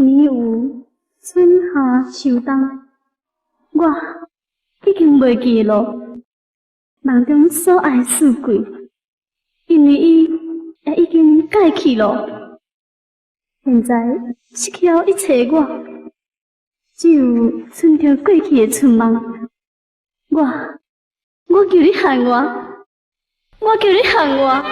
年有春夏秋冬，我已经袂记咯。梦中所爱四季，因为伊也已经过去咯。现在失去了一切我，只有存着过去的春梦。我求你喊我，我求你喊我。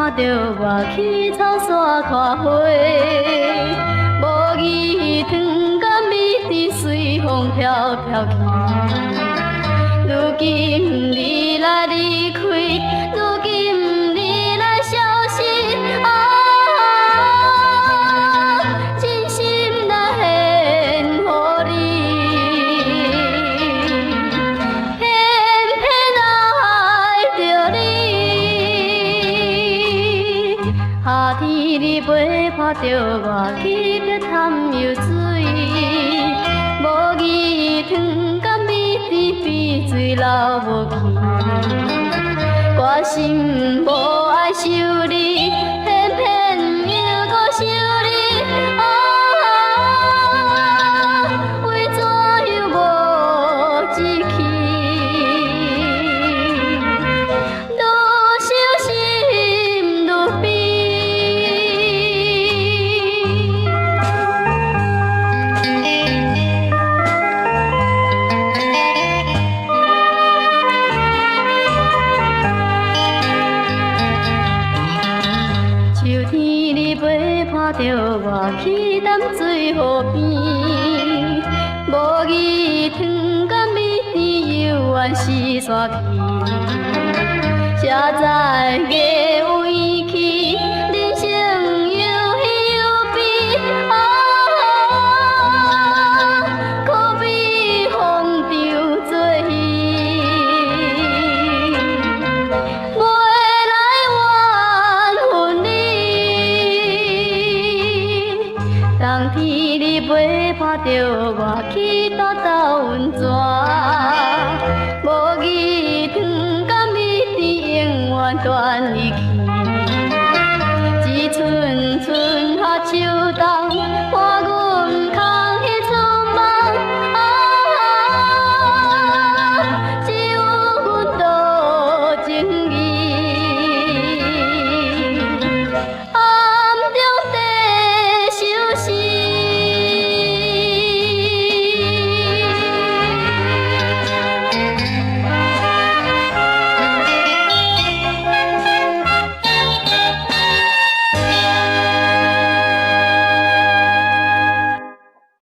看着我去草山看花，无义汤甲米滴随风飘飘去。如今你来离开，如今你来消失，真心来献予你，偏偏爱着你。夏天你陪伴着我去钓潭游水，无义汤甲米滴比水流无去。我心无爱想你，偏偏又搁想你，为怎又无志气？愈伤心愈悲。着我去淡水河边，无义汤甲米甜犹原是山去。谁知月有圆去，人生又喜又悲，可比风尘作戏，袂来缘分你。冬天你陪伴着我去